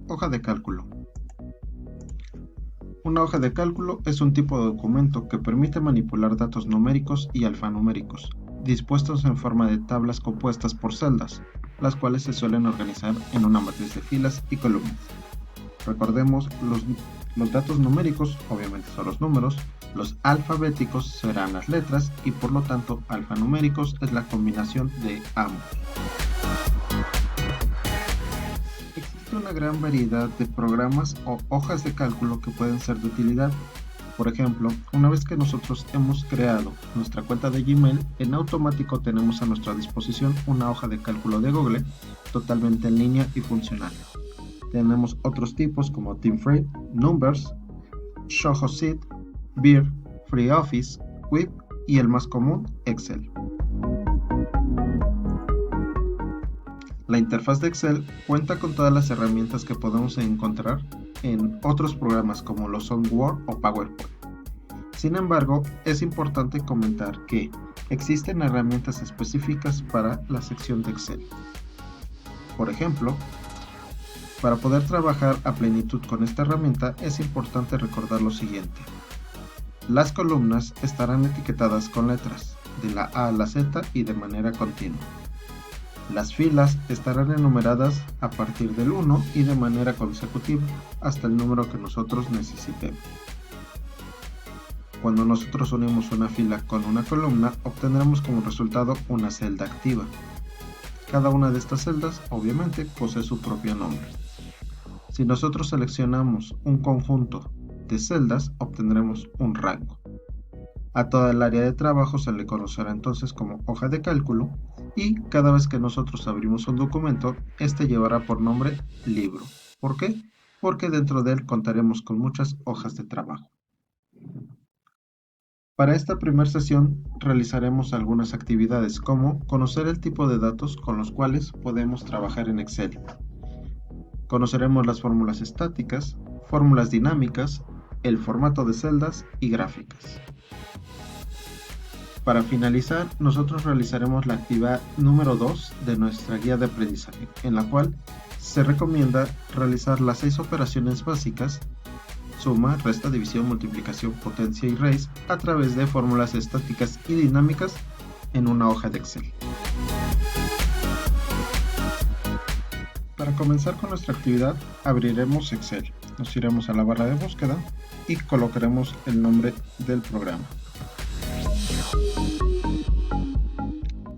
Hoja de cálculo. Una hoja de cálculo es un tipo de documento que permite manipular datos numéricos y alfanuméricos, dispuestos en forma de tablas compuestas por celdas, las cuales se suelen organizar en una matriz de filas y columnas. Recordemos, los datos numéricos obviamente son los números, los alfabéticos serán las letras y por lo tanto alfanuméricos es la combinación de ambos. Existe una gran variedad de programas o hojas de cálculo que pueden ser de utilidad. Por ejemplo, una vez que nosotros hemos creado nuestra cuenta de Gmail, en automático tenemos a nuestra disposición una hoja de cálculo de Google totalmente en línea y funcional. Tenemos otros tipos como TeamFree, Numbers, ShohoSheet, Beer, FreeOffice, Quip y el más común, Excel. La interfaz de Excel cuenta con todas las herramientas que podemos encontrar en otros programas como lo son Word o PowerPoint. Sin embargo, es importante comentar que existen herramientas específicas para la sección de Excel. Por ejemplo, para poder trabajar a plenitud con esta herramienta es importante recordar lo siguiente. Las columnas estarán etiquetadas con letras, de la A a la Z y de manera continua. Las filas estarán enumeradas a partir del 1 y de manera consecutiva hasta el número que nosotros necesitemos. Cuando nosotros unimos una fila con una columna, obtendremos como resultado una celda activa. Cada una de estas celdas, obviamente, posee su propio nombre. Si nosotros seleccionamos un conjunto de celdas, obtendremos un rango. A toda el área de trabajo se le conocerá entonces como hoja de cálculo y cada vez que nosotros abrimos un documento, este llevará por nombre libro. ¿Por qué? Porque dentro de él contaremos con muchas hojas de trabajo. Para esta primera sesión realizaremos algunas actividades como conocer el tipo de datos con los cuales podemos trabajar en Excel. Conoceremos las fórmulas estáticas, fórmulas dinámicas, el formato de celdas y gráficas. Para finalizar, nosotros realizaremos la actividad número 2 de nuestra guía de aprendizaje, en la cual se recomienda realizar las 6 operaciones básicas, suma, resta, división, multiplicación, potencia y raíz, a través de fórmulas estáticas y dinámicas en una hoja de Excel. Para comenzar con nuestra actividad, abriremos Excel, nos iremos a la barra de búsqueda y colocaremos el nombre del programa.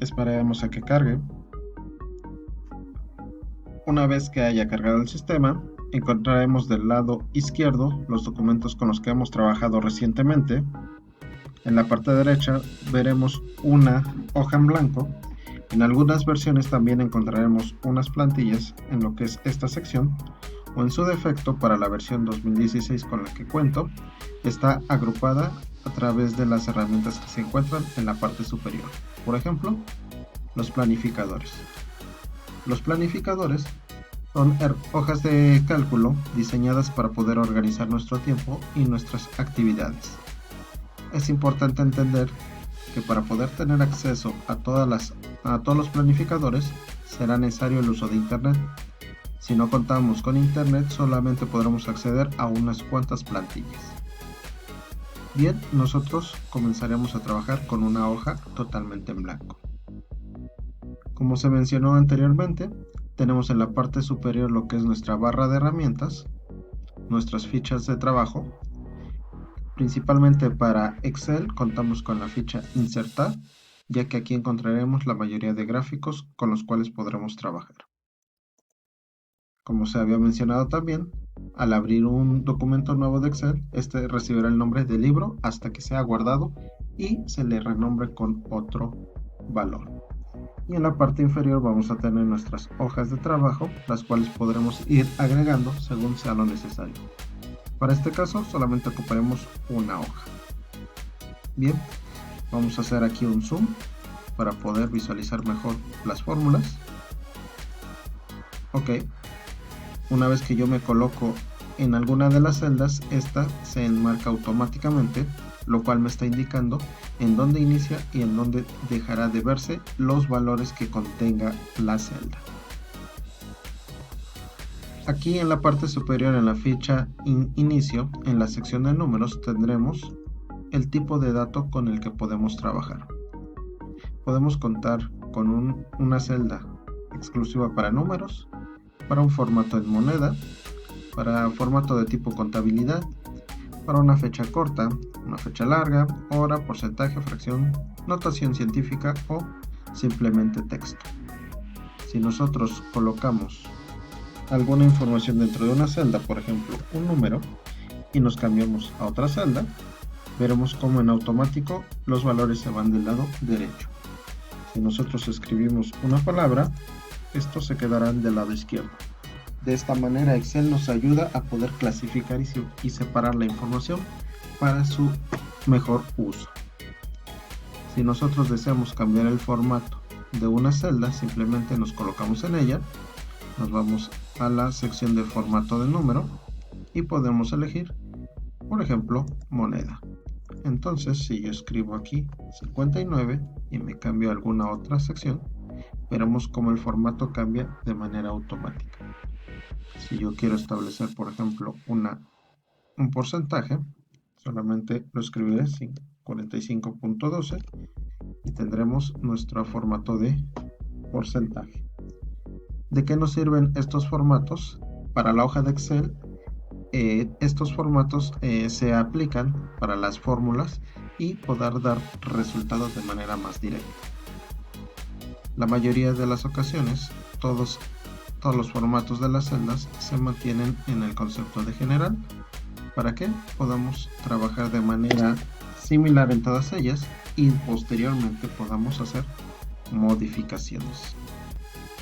Esperaremos a que cargue. Una vez que haya cargado el sistema, encontraremos del lado izquierdo los documentos con los que hemos trabajado recientemente. En la parte derecha veremos una hoja en blanco. En algunas versiones también encontraremos unas plantillas en lo que es esta sección, o en su defecto para la versión 2016 con la que cuento, está agrupada a través de las herramientas que se encuentran en la parte superior. Por ejemplo, los planificadores. Los planificadores son hojas de cálculo diseñadas para poder organizar nuestro tiempo y nuestras actividades. Es importante entender que para poder tener acceso a todos los planificadores será necesario el uso de Internet. Si no contamos con Internet, solamente podremos acceder a unas cuantas plantillas. Bien, nosotros comenzaremos a trabajar con una hoja totalmente en blanco. Como se mencionó anteriormente, tenemos en la parte superior lo que es nuestra barra de herramientas, nuestras fichas de trabajo. Principalmente para Excel contamos con la ficha Insertar, ya que aquí encontraremos la mayoría de gráficos con los cuales podremos trabajar. Como se había mencionado también, al abrir un documento nuevo de Excel, este recibirá el nombre de libro hasta que sea guardado y se le renombre con otro valor. Y en la parte inferior vamos a tener nuestras hojas de trabajo, las cuales podremos ir agregando según sea lo necesario. Para este caso solamente ocuparemos una hoja. Bien, vamos a hacer aquí un zoom para poder visualizar mejor las fórmulas. Ok. Una vez que yo me coloco en alguna de las celdas, esta se enmarca automáticamente, lo cual me está indicando en dónde inicia y en dónde dejará de verse los valores que contenga la celda. Aquí en la parte superior, en la ficha inicio, en la sección de números, tendremos el tipo de dato con el que podemos trabajar. Podemos contar con una celda exclusiva para números, para un formato en moneda, para formato de tipo contabilidad, para una fecha corta, una fecha larga, hora, porcentaje, fracción, notación científica o simplemente texto. Si nosotros colocamos alguna información dentro de una celda, por ejemplo un número, y nos cambiamos a otra celda, veremos cómo en automático los valores se van del lado derecho. Si nosotros escribimos una palabra, estos se quedarán del lado izquierdo. De esta manera Excel nos ayuda a poder clasificar y separar la información para su mejor uso. Si nosotros deseamos cambiar el formato de una celda, simplemente nos colocamos en ella, nos vamos a la sección de formato de número y podemos elegir, por ejemplo, moneda. Entonces, si yo escribo aquí 59 y me cambio a alguna otra sección, veremos cómo el formato cambia de manera automática. Si yo quiero establecer, por ejemplo, un porcentaje, solamente lo escribiré 45.12 y tendremos nuestro formato de porcentaje. ¿De qué nos sirven estos formatos? Para la hoja de Excel, estos formatos se aplican para las fórmulas y poder dar resultados de manera más directa. La mayoría de las ocasiones, todos los formatos de las celdas se mantienen en el concepto de general para que podamos trabajar de manera similar en todas ellas y posteriormente podamos hacer modificaciones.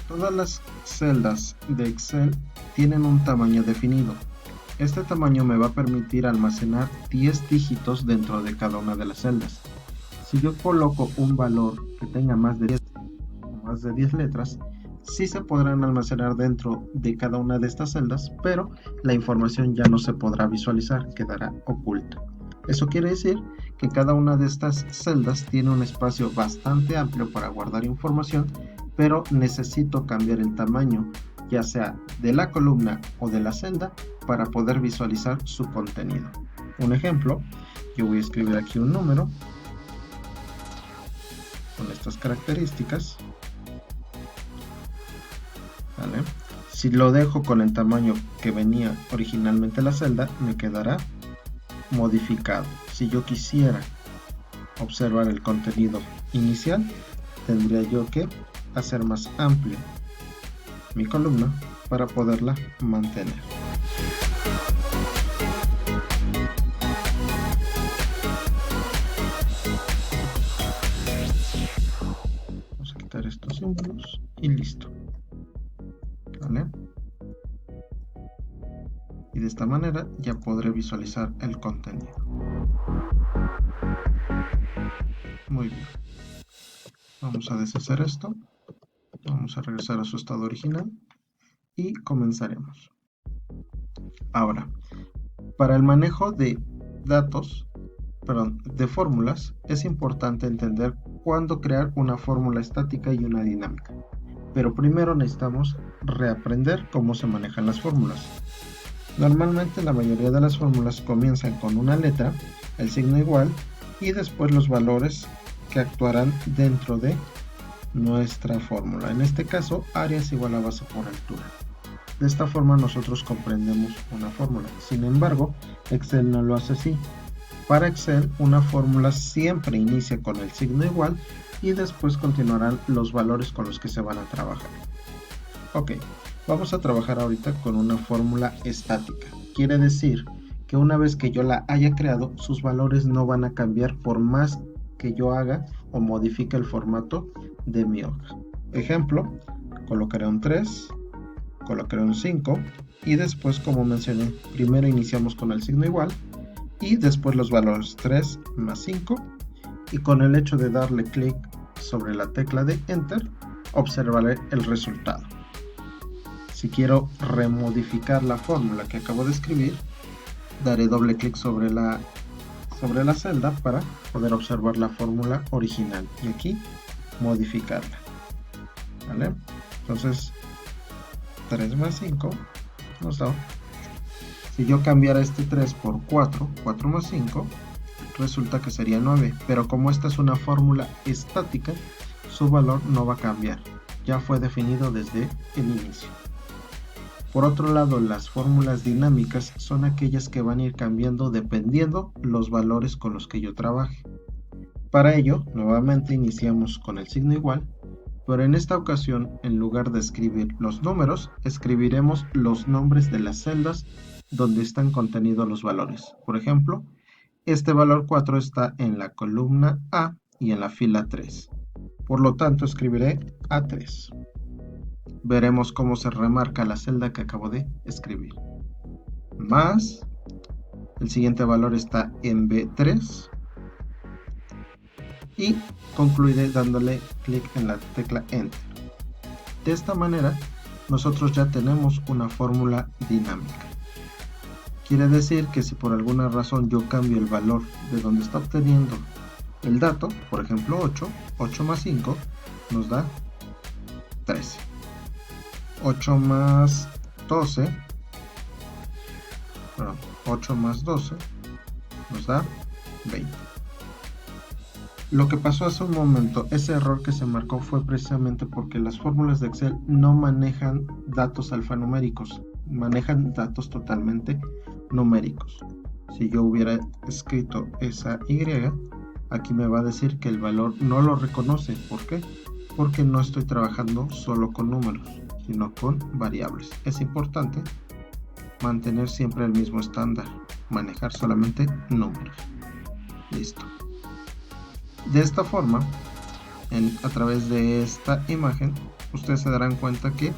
Todas las celdas de Excel tienen un tamaño definido. Este tamaño me va a permitir almacenar 10 dígitos dentro de cada una de las celdas. Si yo coloco un valor que tenga más de 10 letras, sí se podrán almacenar dentro de cada una de estas celdas, pero la información ya no se podrá visualizar, quedará oculta. Eso quiere decir que cada una de estas celdas tiene un espacio bastante amplio para guardar información, pero necesito cambiar el tamaño, ya sea de la columna o de la celda, para poder visualizar su contenido. Un ejemplo, yo voy a escribir aquí un número con estas características. ¿Vale? Si lo dejo con el tamaño que venía originalmente la celda, me quedará modificado. Si yo quisiera observar el contenido inicial, tendría yo que hacer más amplio mi columna para poderla mantener. Vamos a quitar estos símbolos y listo. ¿Vale? Y de esta manera ya podré visualizar el contenido. Muy bien. Vamos a deshacer esto. Vamos a regresar a su estado original y comenzaremos. Ahora, para el manejo de de fórmulas, es importante entender cuándo crear una fórmula estática y una dinámica. Pero primero necesitamos reaprender cómo se manejan las fórmulas. Normalmente la mayoría de las fórmulas comienzan con una letra, el signo igual y después los valores que actuarán dentro de nuestra fórmula. En este caso, área es igual a base por altura. De esta forma nosotros comprendemos una fórmula. Sin embargo, Excel no lo hace así. Para Excel, una fórmula siempre inicia con el signo igual y después continuarán los valores con los que se van a trabajar. Ok, vamos a trabajar ahorita con una fórmula estática. Quiere decir que una vez que yo la haya creado, sus valores no van a cambiar por más que yo haga o modifique el formato de mi hoja. Ejemplo, colocaré un 3, colocaré un 5 y después, como mencioné, primero iniciamos con el signo igual y después los valores 3 más 5, y con el hecho de darle clic sobre la tecla de Enter observaré el resultado. Si quiero remodificar la fórmula que acabo de escribir, daré doble clic sobre la celda para poder observar la fórmula original y aquí modificarla. ¿Vale? Entonces 3 más 5 nos da. Si yo cambiara este 3 por 4, 4 más 5, resulta que sería 9. Pero como esta es una fórmula estática, su valor no va a cambiar. Ya fue definido desde el inicio. Por otro lado, las fórmulas dinámicas son aquellas que van a ir cambiando dependiendo los valores con los que yo trabaje. Para ello, nuevamente iniciamos con el signo igual, pero en esta ocasión, en lugar de escribir los números, escribiremos los nombres de las celdas donde están contenidos los valores. Por ejemplo, este valor 4 está en la columna A y en la fila 3. Por lo tanto, escribiré A3. Veremos cómo se remarca la celda que acabo de escribir. Más, el siguiente valor está en B3. Y concluiré dándole clic en la tecla Enter. De esta manera, nosotros ya tenemos una fórmula dinámica. Quiere decir que si por alguna razón yo cambio el valor de donde está obteniendo el dato, por ejemplo 8, 8 más 5 nos da 13. 8 más 12, perdón, 8 más 12 nos da 20. Lo que pasó hace un momento, ese error que se marcó fue precisamente porque las fórmulas de Excel no manejan datos alfanuméricos, manejan datos totalmente numéricos. Si yo hubiera escrito esa Y, aquí me va a decir que el valor no lo reconoce. ¿Por qué? Porque no estoy trabajando solo con números, sino con variables. Es importante mantener siempre el mismo estándar, manejar solamente números. Listo. De esta forma, a través de esta imagen, ustedes se darán cuenta que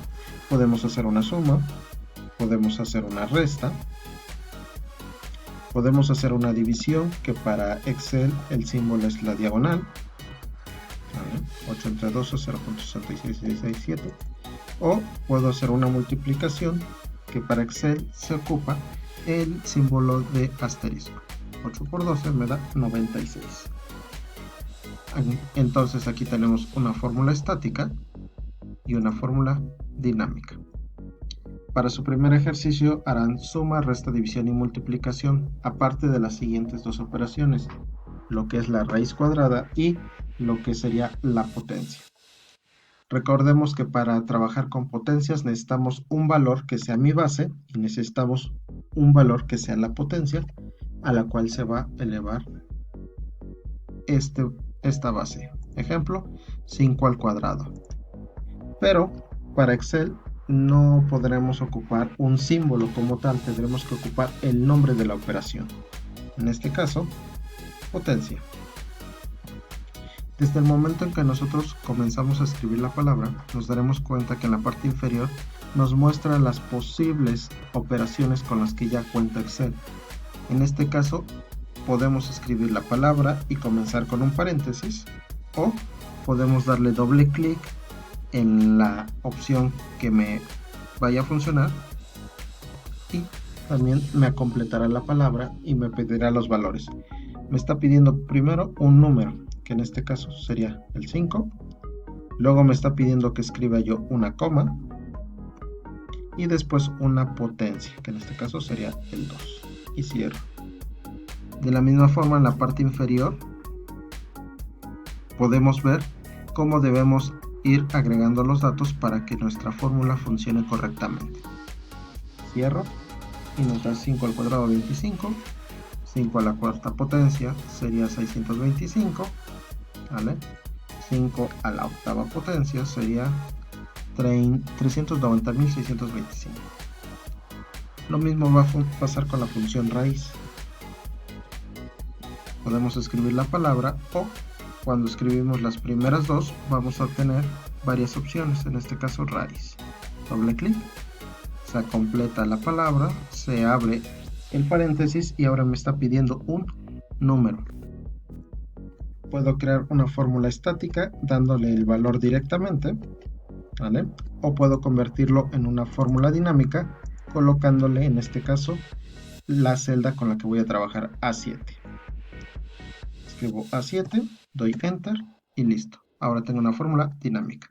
podemos hacer una suma, podemos hacer una resta, podemos hacer una división, que para Excel el símbolo es la diagonal, ¿vale? 8 entre 2 es 0.66667, o puedo hacer una multiplicación, que para Excel se ocupa el símbolo de asterisco. 8 por 12 me da 96. Entonces aquí tenemos una fórmula estática y una fórmula dinámica. Para su primer ejercicio harán suma, resta, división y multiplicación, aparte de las siguientes dos operaciones, lo que es la raíz cuadrada y lo que sería la potencia. Recordemos que para trabajar con potencias necesitamos un valor que sea mi base y necesitamos un valor que sea la potencia a la cual se va a elevar esta base. Ejemplo, 5 al cuadrado. Pero para Excel no podremos ocupar un símbolo como tal, tendremos que ocupar el nombre de la operación. En este caso, potencia. Desde el momento en que nosotros comenzamos a escribir la palabra, nos daremos cuenta que en la parte inferior nos muestra las posibles operaciones con las que ya cuenta Excel. En este caso, podemos escribir la palabra y comenzar con un paréntesis, o podemos darle doble clic en la opción que me vaya a funcionar y también me completará la palabra y me pedirá los valores. Me está pidiendo primero un número, que en este caso sería el 5, luego me está pidiendo que escriba yo una coma y después una potencia, que en este caso sería el 2, y cierro. De la misma forma, en la parte inferior podemos ver cómo debemos ir agregando los datos para que nuestra fórmula funcione correctamente. Cierro y nos da 5 al cuadrado 25, 5 a la cuarta potencia sería 625, ¿vale? 5 a la octava potencia sería 390.625. Lo mismo va a pasar con la función raíz. Podemos escribir la palabra, o cuando escribimos las primeras dos vamos a obtener varias opciones, en este caso raíz. Doble clic, se completa la palabra, se abre el paréntesis y ahora me está pidiendo un número. Puedo crear una fórmula estática dándole el valor directamente, ¿vale? O puedo convertirlo en una fórmula dinámica colocándole, en este caso, la celda con la que voy a trabajar, A7. Escribo A7, doy Enter y listo. Ahora tengo una fórmula dinámica.